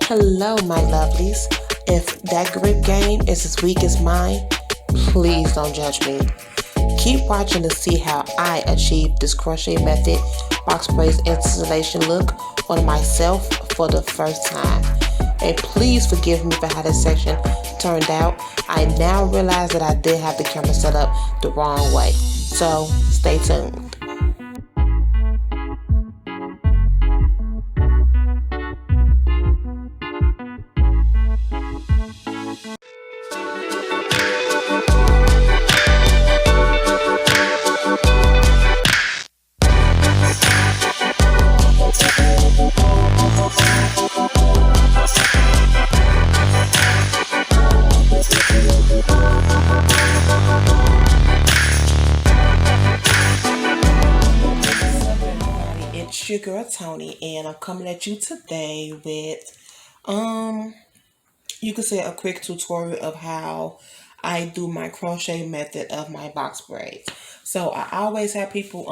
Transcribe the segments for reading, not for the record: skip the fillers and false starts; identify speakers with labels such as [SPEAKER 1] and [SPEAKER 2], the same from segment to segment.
[SPEAKER 1] Hello, my lovelies. If that grip game is as weak as mine, please don't judge me. Keep watching to see how I achieve this crochet method box braids installation look on myself for the first time. And please forgive me for how this section turned out. I now realize that I did have the camera set up the wrong way. So stay tuned. It's your girl Tony, and I'm coming at you today with you could say a quick tutorial of how I do my crochet method of my box braids. So I always have people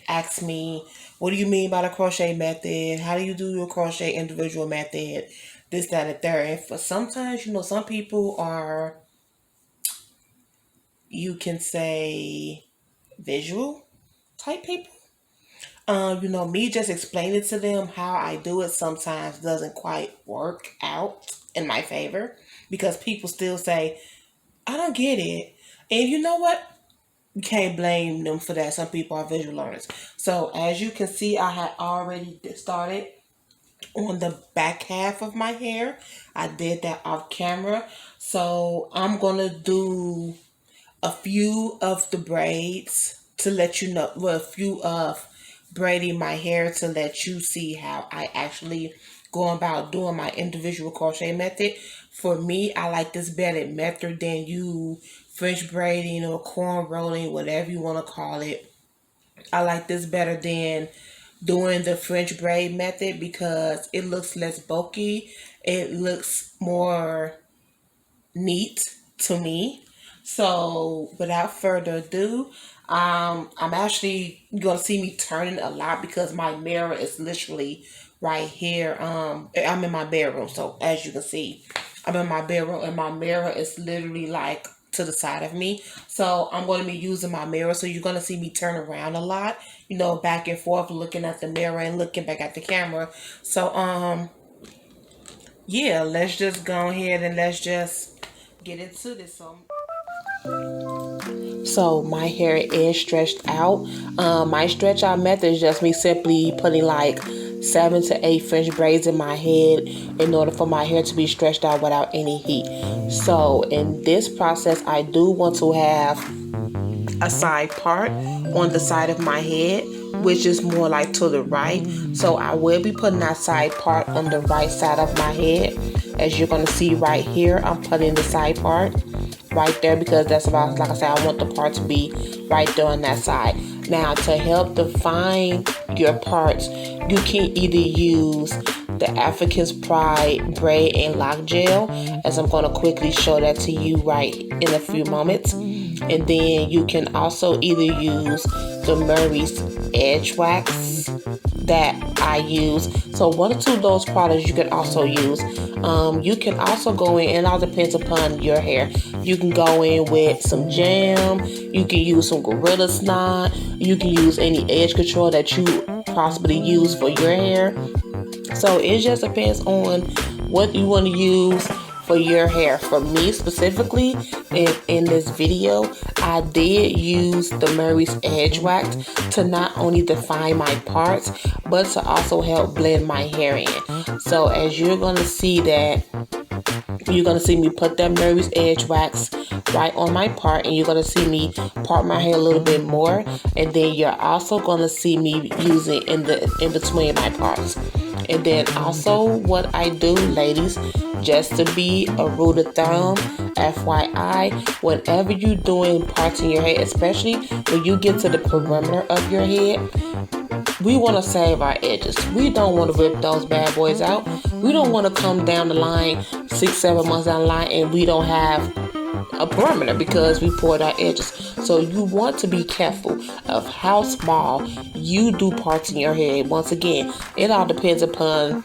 [SPEAKER 1] ask me, what do you mean by the crochet method? How do you do your crochet individual method? This, that, and third. And for sometimes, some people are, you can say, visual type people. Me just explaining to them how I do it sometimes doesn't quite work out in my favor because people still say, I don't get it. And you know what? You can't blame them for that. Some people are visual learners. So as you can see, I had already started on the back half of my hair. I did that off camera. So I'm going to do a few of the braids to let you know, well, a few of braiding my hair to let you see how I actually go about doing my individual crochet method. For me, I like this better method than you French braiding or corn rolling, whatever you want to call it. I like this better than doing the French braid method because it looks less bulky. It looks more neat to me. So without further ado, I'm actually gonna see me turning a lot because my mirror is literally right here. I'm in my bedroom, so as you can see, I'm in my bedroom and my mirror is literally like to the side of me. So I'm going to be using my mirror, so you're gonna see me turn around a lot, back and forth, looking at the mirror and looking back at the camera. So yeah, let's just go ahead and let's just get into this. So my hair is stretched out. My stretch out method is just me simply putting like 7 to 8 French braids in my head in order for my hair to be stretched out without any heat. So in this process, I do want to have a side part on the side of my head, which is more like to the right. So I will be putting that side part on the right side of my head. As you're going to see right here, I'm putting the side part right there because that's about, like I said, I want the part to be right there on that side. Now, to help define your parts, you can either use the African's Pride braid and lock gel, as I'm going to quickly show that to you right in a few moments. And then you can also either use the Murry's Edgewax that I use. So one or two of those products you can also use. You can also go in, and it all depends upon your hair. You can go in with some jam. You can use some Gorilla Snot. You can use any edge control that you possibly use for your hair. So it just depends on what you want to use for your hair. For me specifically, in this video, I did use the Murry's Edgewax to not only define my parts, but to also help blend my hair in. So as you're going to see that, you're going to see me put that Murry's Edgewax right on my part, and you're going to see me part my hair a little bit more, and then you're also going to see me use it in between my parts. And then also what I do, ladies, just to be a rule of thumb, FYI, whenever you're doing parts in your head, especially when you get to the perimeter of your head, we want to save our edges. We don't want to rip those bad boys out. We don't want to come down the line 6-7 months down the line and we don't have a perimeter because we poured our edges. So you want to be careful of how small you do parts in your head. Once again, it all depends upon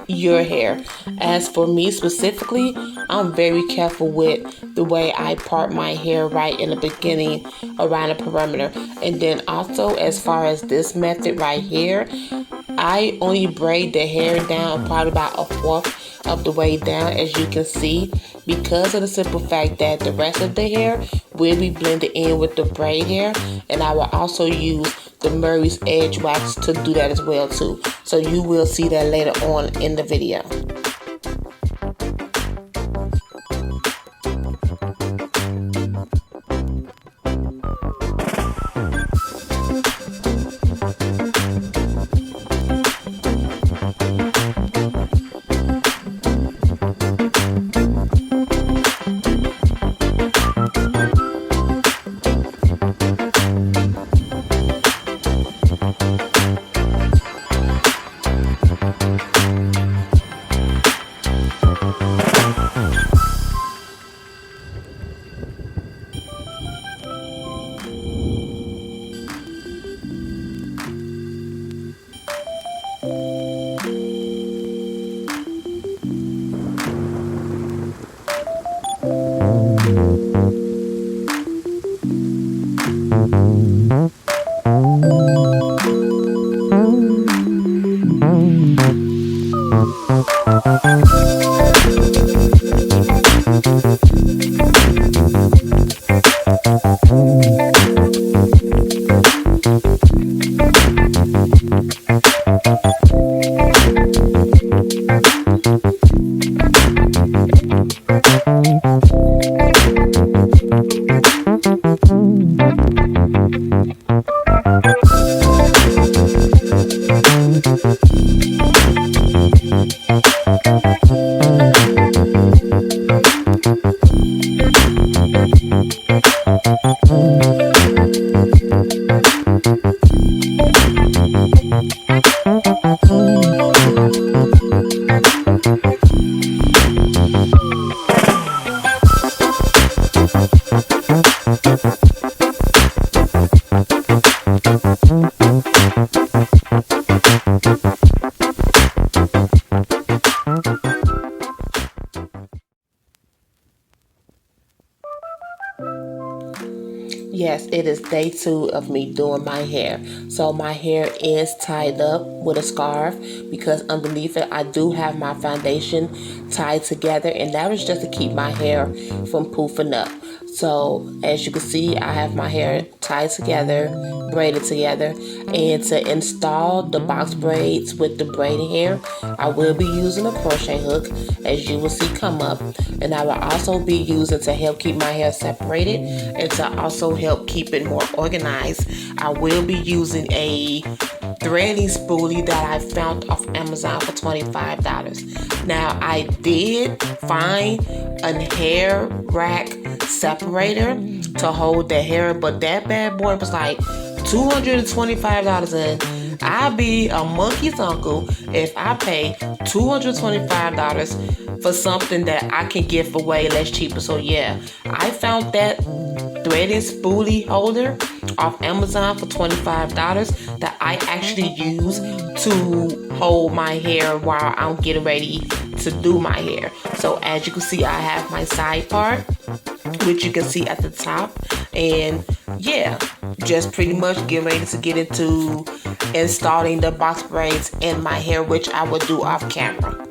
[SPEAKER 1] your hair. As for me specifically, I'm very careful with the way I part my hair right in the beginning around the perimeter. And then also, as far as this method right here, I only braid the hair down probably about a fourth of the way down, as you can see, because of the simple fact that the rest of the hair will be blended in with the braid hair. And I will also use the Murray's Edgewax to do that as well too. So you will see that later on in the video. Yes, it is day 2 of me doing my hair. So my hair is tied up with a scarf because underneath it I do have my foundation tied together, and that was just to keep my hair from poofing up. So as you can see, I have my hair tied together, braided together, and to install the box braids with the braided hair, I will be using a crochet hook, as you will see come up, and I will also be using to help keep my hair separated and to also help keep it more organized. I will be using a threading spoolie that I found off Amazon for $25. Now I did find a hair rack separator to hold the hair, but that bad boy was like $225, and I'll be a monkey's uncle if I pay $225 for something that I can give away less cheaper. So yeah, I found that threaded spoolie holder off Amazon for $25 that I actually use to hold my hair while I'm getting ready to do my hair. So as you can see, I have my side part, which you can see at the top, and yeah, just pretty much getting ready to get into installing the box braids in my hair, which I will do off camera.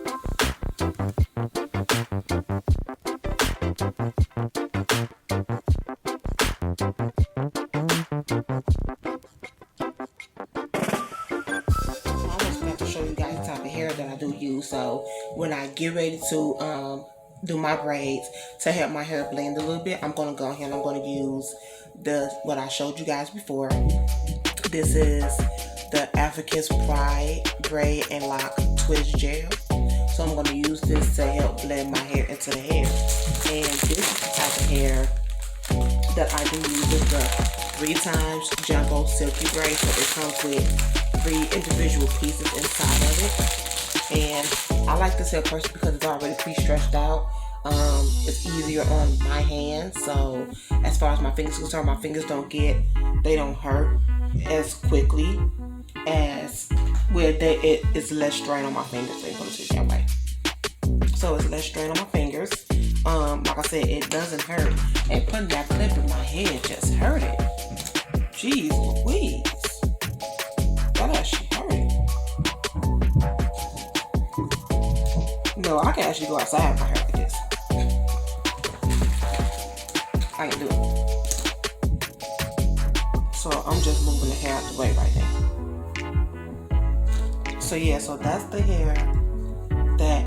[SPEAKER 1] That I do use. So when I get ready to do my braids to help my hair blend a little bit, I'm going to go ahead and I'm going to use what I showed you guys before. This is the African's Pride Braid and Lock Twist Gel. So I'm going to use this to help blend my hair into the hair. And this is the type of hair that I do use with the 3x jumbo silky braid. So it comes with 3 individual pieces inside of it. And I like this hair personally because it's already pre-stretched out. It's easier on my hands. So as far as my fingers are concerned, my fingers don't hurt as quickly as where it is less strain on my fingers. They put it that way. So it's less strain on my fingers. Like I said, it doesn't hurt. And putting that clip in my head just hurt it. Jeez Louise. That actually hurt it. No, I can actually go outside if my hair like this. I can do it. So I'm just moving the hair out the way right now. So yeah, so that's the hair that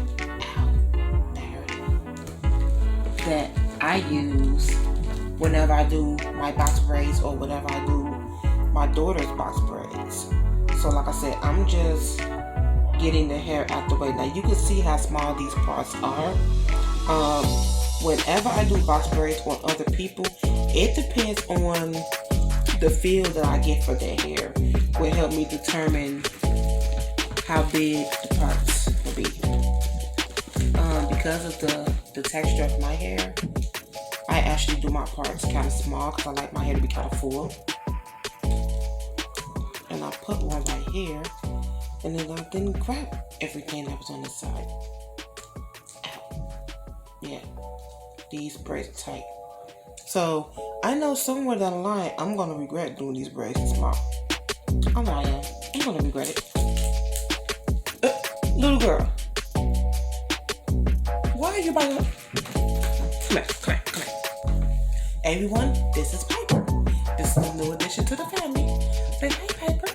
[SPEAKER 1] I use whenever I do my box braids or whenever I do my daughter's box braids. So like I said, I'm just getting the hair out the way. Now you can see how small these parts are. Whenever I do box braids on other people, it depends on the feel that I get for their hair. Will help me determine how big the parts will be. Because of the texture of my hair, I actually do my parts kind of small because I like my hair to be kind of full. And I put one right here, and then I didn't grab everything that was on this side. Ow. Yeah, these braids are tight. So I know somewhere down the line I'm gonna regret doing these braids small. I know I am. I'm gonna regret it. Little girl, why are you by the... Come here. Everyone, this is Piper. This is a new addition to the family. Say hi, Piper.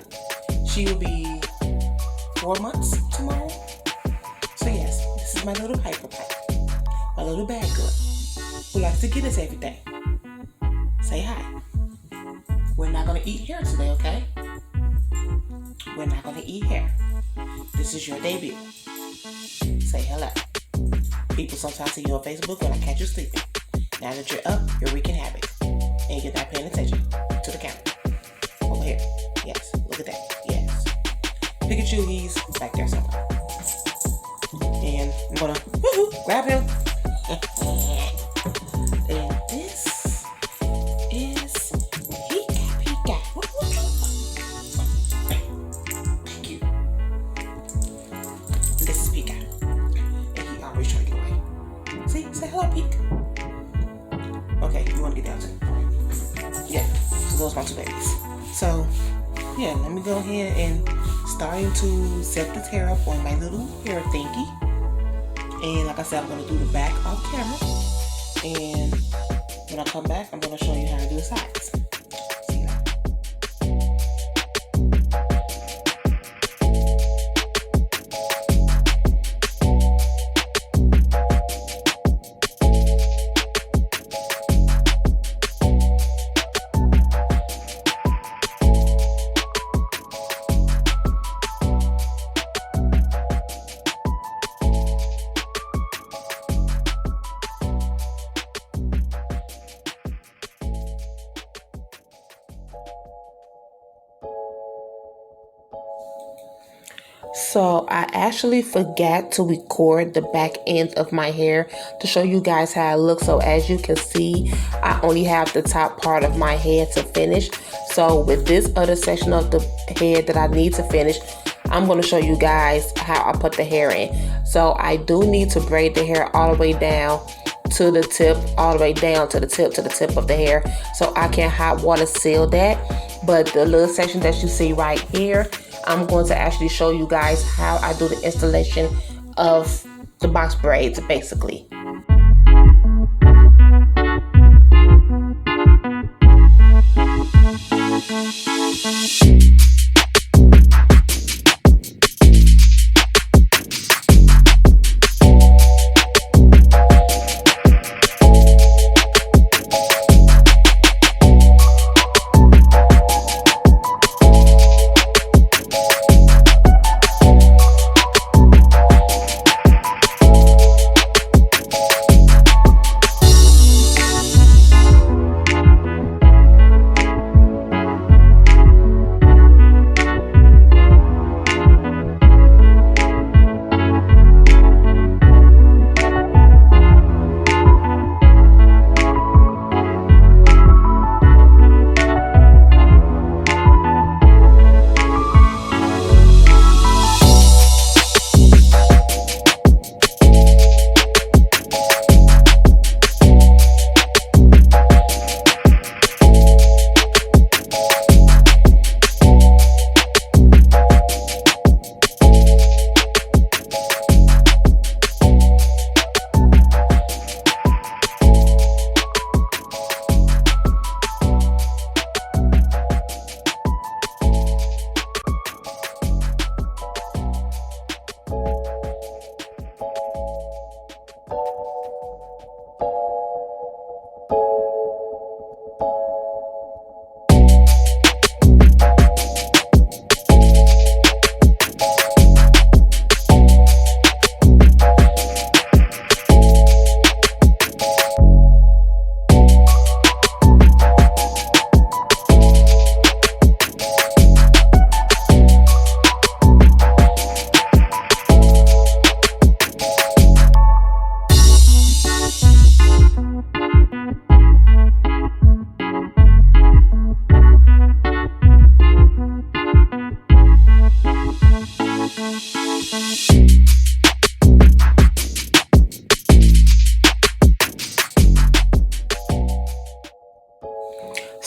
[SPEAKER 1] She will be 4 months tomorrow. So yes, this is my little Piper. My little bad girl who likes to get us everything. Say hi. We're not gonna eat hair today, okay? We're not gonna eat hair. This is your debut. Say hello. People sometimes see you on Facebook when I catch you sleeping. Now that you're up, you're wreaking havoc. And you're not paying attention to the camera. Over here. Yes. Look at that. Yes. Pikachu, he's back there somewhere. And I'm gonna grab him. And this is Pika. Thank you. And this is Pika. And he always trying to get away. See? Say hello, Pika. Okay, you want to get down to it. Yeah, so those are my two babies. So, yeah, let me go ahead and starting to set this hair up on my little hair thingy. And like I said, I'm going to do the back off camera. And when I come back, I'm going to show you how to do the sides. See you later. So I actually forgot to record the back end of my hair to show you guys how it looks. So as you can see, I only have the top part of my head to finish. So with this other section of the head that I need to finish, I'm going to show you guys how I put the hair in. So I do need to braid the hair all the way down to the tip, all the way down to the tip of the hair, so I can hot water seal that. But the little section that you see right here, I'm going to actually show you guys how I do the installation of the box braids, basically.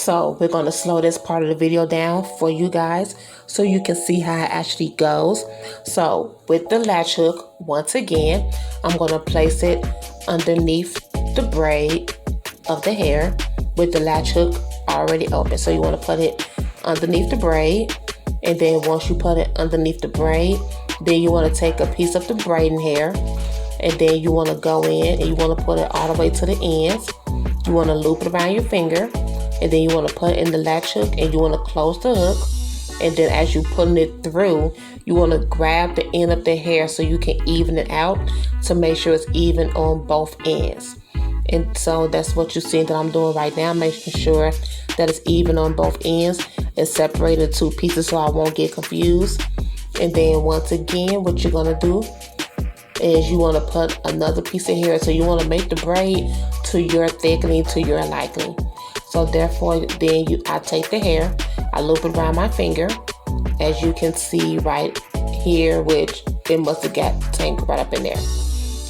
[SPEAKER 1] So we're going to slow this part of the video down for you guys so you can see how it actually goes. So with the latch hook, once again, I'm going to place it underneath the braid of the hair with the latch hook already open. So you want to put it underneath the braid, and then once you put it underneath the braid, then you want to take a piece of the braiding hair, and then you want to go in and you want to put it all the way to the ends. You want to loop it around your finger, and then you want to put it in the latch hook, and you want to close the hook. And then as you're putting it through, you want to grab the end of the hair so you can even it out to make sure it's even on both ends. And so that's what you're seeing that I'm doing right now, making sure that it's even on both ends and separated two pieces so I won't get confused. And then once again, what you're going to do is you want to put another piece of hair. So you want to make the braid to your thickening, to your liking. So therefore, then I take the hair, I loop it around my finger, as you can see right here, which it must have got tangled right up in there.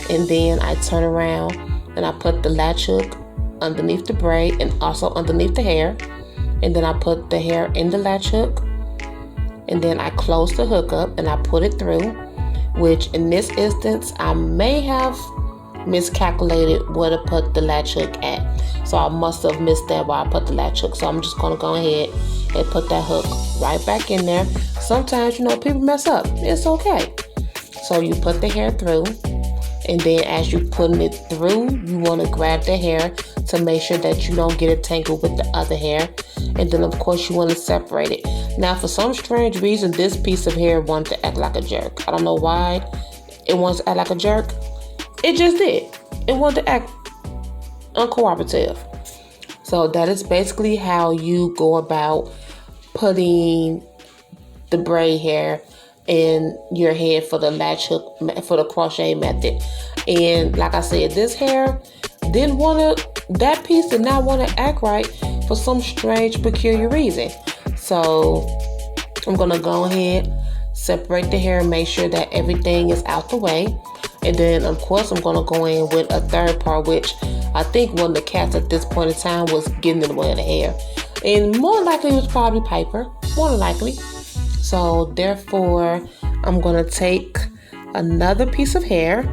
[SPEAKER 1] And then I turn around and I put the latch hook underneath the braid and also underneath the hair. And then I put the hair in the latch hook. And then I close the hook up and I put it through, which in this instance, I may have miscalculated where to put the latch hook at. So I must have missed that while I put the latch hook. So I'm just going to go ahead and put that hook right back in there. Sometimes, people mess up. It's okay. So you put the hair through. And then as you're putting it through, you want to grab the hair to make sure that you don't get it tangled with the other hair. And then, of course, you want to separate it. Now, for some strange reason, this piece of hair wanted to act like a jerk. I don't know why it wants to act like a jerk. It just did. It wanted to act uncooperative. So that is basically how you go about putting the braid hair in your head for the latch hook, for the crochet method. And like I said, this hair that piece did not want to act right for some strange, peculiar reason. So I'm going to go ahead, separate the hair, and make sure that everything is out the way. And then, of course, I'm going to go in with a third part, which I think one of the cats at this point in time was getting in the way of the hair. And more likely it was probably Piper, more than likely. So therefore, I'm going to take another piece of hair,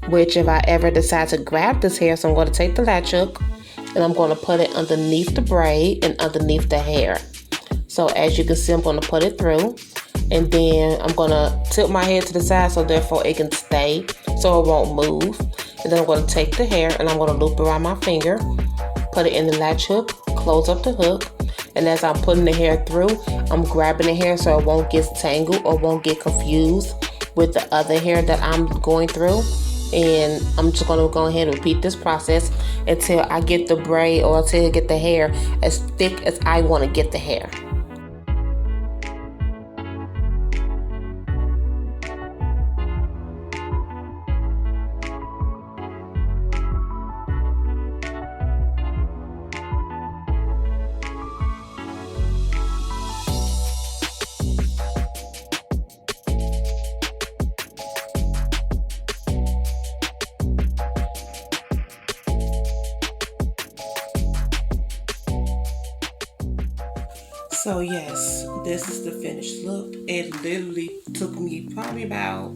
[SPEAKER 1] which if I ever decide to grab this hair, so I'm going to take the latch hook and I'm going to put it underneath the braid and underneath the hair. So as you can see, I'm going to put it through, and then I'm going to tilt my head to the side so therefore it can stay, so it won't move. And then I'm going to take the hair and I'm going to loop around my finger, put it in the latch hook, close up the hook. And as I'm putting the hair through, I'm grabbing the hair so it won't get tangled or won't get confused with the other hair that I'm going through. And I'm just going to go ahead and repeat this process until I get the braid or until I get the hair as thick as I want to get the hair. So yes, this is the finished look. It literally took me probably about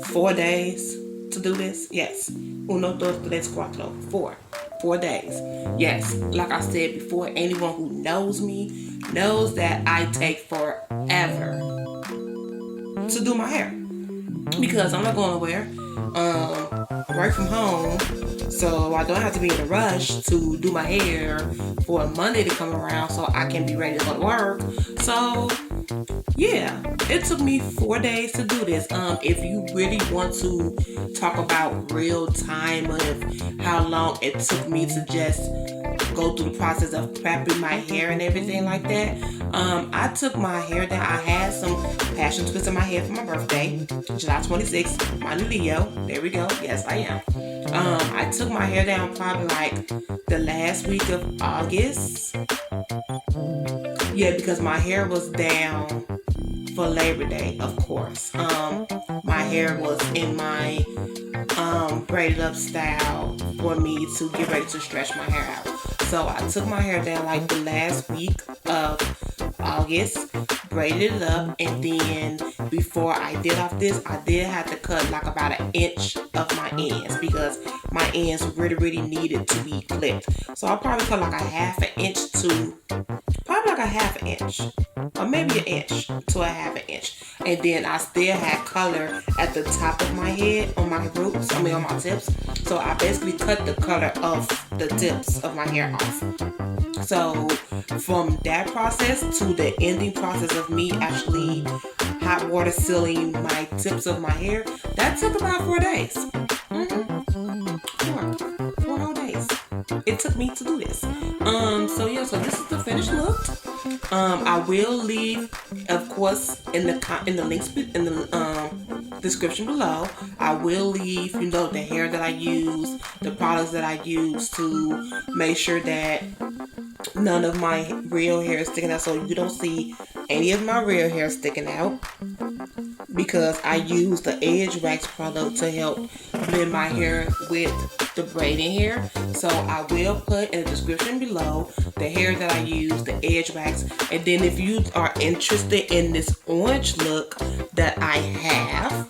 [SPEAKER 1] 4 days to do this. Yes, 1, 2, 3, 4. 4 days. Yes, like I said before, anyone who knows me knows that I take forever to do my hair because I'm not going nowhere. I work from home, so I don't have to be in a rush to do my hair for a Monday to come around so I can be ready to go to work. So yeah, it took me 4 days to do this. If you really want to talk about real time of how long it took me to just go through the process of prepping my hair and everything like that, I took my hair down. I had some passion twists in my hair for my birthday, July 26th. I'm a Leo. There we go. Yes, I am. I took my hair down probably like the last week of August. Yeah, because my hair was down for Labor Day, of course. My hair was in my braided up style for me to get ready to stretch my hair out. So I took my hair down like the last week of August, braided it up, and then before I did off this, I did have to cut like about an inch of my ends because my ends really needed to be clipped. So I'll probably cut like a half an inch to probably like a half an inch, or maybe an inch to a half an inch. And then I still had color at the top of my head on my roots, on my tips. So I basically cut the color of the tips of my hair off. So from that process to the ending process of me actually hot water sealing my tips of my hair, that took about 4 days. Four whole days. It took me to do this. So yeah, so this is the finished look. I will leave, of course, in the links in the description below. I will leave, the hair that I use, the products that I use to make sure that none of my real hair is sticking out. So you don't see any of my real hair sticking out, because I use the Edgewax product to help blend my hair with the braiding hair. So I will put in the description below the hair that I use, the Edgewax. And then if you are interested in this orange look that I have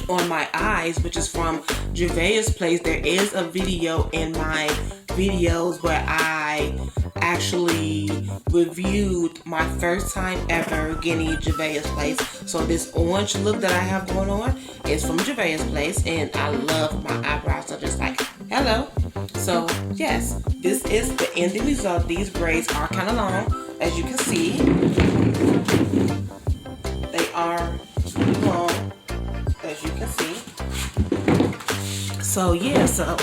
[SPEAKER 1] on my eyes, which is from Gervais Place, there is a video in my videos where I actually reviewed my first time ever getting Gervais Place. So this orange look that I have going on is from Gervais Place, and I love my eyebrows. So just like, hello. So yes, this is the ending result. These braids are kind of long, as you can see. They are long, as you can see. So yeah, so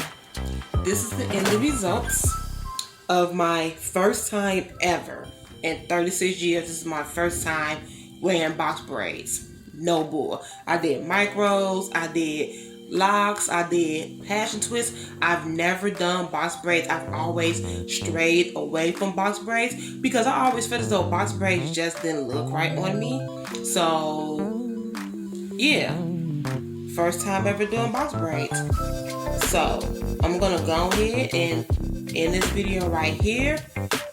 [SPEAKER 1] this is the end results of my first time ever in 36 years. This is my first time wearing box braids. No bull. I did micros, I did locks, I did passion twists. I've never done box braids. I've always strayed away from box braids because I always felt as though box braids just didn't look right on me. So yeah, first time ever doing box braids. So I'm gonna go ahead and end this video right here.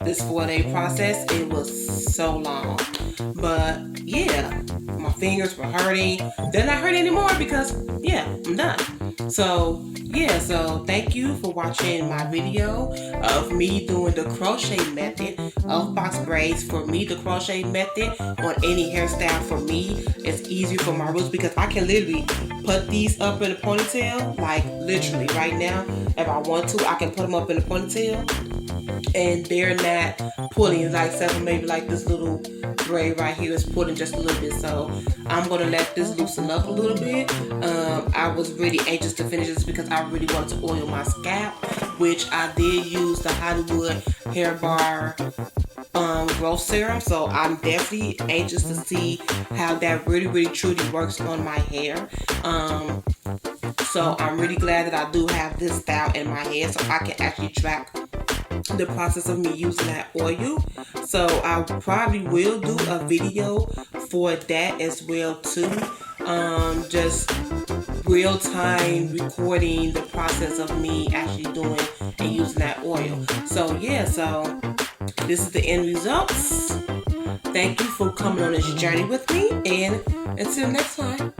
[SPEAKER 1] This 4-day process, it was so long, but yeah, my fingers were hurting. They're not hurting anymore because yeah, I'm done. So yeah, so thank you for watching my video of me doing the crochet method of box braids. For me, the crochet method on any hairstyle, for me, it's easier for my roots because I can literally put these up in a ponytail, like literally right now. If I want to, I can put them up in a ponytail and they're not pulling, like except maybe like this little braid right here is pulling just a little bit. So I'm gonna let this loosen up a little bit. I was really anxious to finish this because I really wanted to oil my scalp, which I did use the Hollywood Hair Bar growth serum. So I'm definitely anxious to see how that really truly works on my hair. So I'm really glad that I do have this style in my head so I can actually track the process of me using that oil. So I probably will do a video for that as well too. Just real time recording the process of me actually doing and using that oil. So yeah, so this is the end results. Thank you for coming on this journey with me, and until next time.